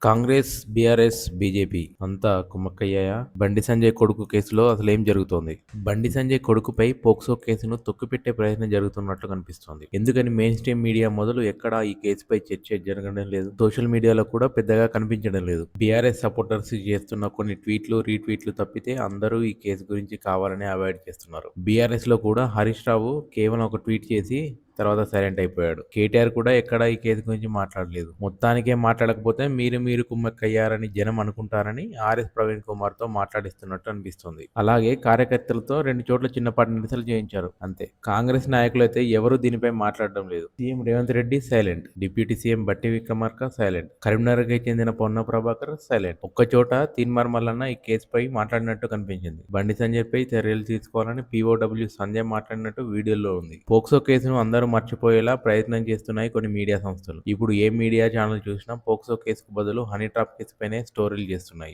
Congress, BRS, BJP అంతా కుమ్మక్కయ్యాయా? బండి సంజయ్ కొడుకు కేసులో అసలేం జరుగుతోంది? బండి సంజయ్ కొడుకుపై పోక్సో కేసును తొక్కిపెట్టే ప్రయత్నం జరుగుతున్నట్లు కనిపిస్తోంది. ఎందుకని మెయిన్ స్ట్రీమ్ మీడియా మొదలు ఎక్కడా ఈ కేసుపై చర్చ జరగడం లేదు. సోషల్ మీడియాలో కూడా పెద్దగా కనిపించడం లేదు. బీఆర్ఎస్ సపోర్టర్స్ చేస్తున్న కొన్ని ట్వీట్లు, రీట్వీట్లు తప్పితే అందరూ ఈ కేసు గురించి కావాలనే అవాయిడ్ చేస్తున్నారు. బీఆర్ఎస్ లో కూడా హరీష్ రావు కేవలం ఒక ట్వీట్ చేసి తర్వాత సైలెంట్ అయిపోయాడు. కేటీఆర్ కూడా ఎక్కడ ఈ కేసు గురించి మాట్లాడలేదు. మొత్తానికే మాట్లాడకపోతే మీరు కుమ్మక్కయ్యారని జనం అనుకుంటారని ఆర్ఎస్ ప్రవీణ్ కుమార్ తో మాట్లాడిస్తున్నట్టు అనిపిస్తుంది. అలాగే కార్యకర్తలతో 2 చోట్ల చిన్నపాటి నిరసనలు చేయించారు అంతే. కాంగ్రెస్ నాయకులు అయితే ఎవరూ దీనిపై మాట్లాడడం లేదు. CM Revanth Reddy silent, deputy CM బట్టి విక్రమార్క సైలెంట్, కరీంనగర్కి చెందిన పొన్న ప్రభాకర్ సైలెంట్. ఒక్కచోట తీన్మార్ మల్లన్న ఈ కేసుపై మాట్లాడినట్టు కనిపించింది. బండి సంజయ్ పై చర్యలు తీసుకోవాలని పీఓడబ్ల్యూ సంజయ్ మాట్లాడినట్టు వీడియోలో ఉంది. పోక్సో కేసును అందరూ మర్చిపోయేలా ప్రయత్నం చేస్తున్నాయి కొన్ని మీడియా సంస్థలు. ఇప్పుడు ఏ మీడియా ఛానల్ చూసినా పోక్సో కేసుకు బదులు హనీ ట్రాప్ కేసుపైనే స్టోరీలు చేస్తున్నాయి.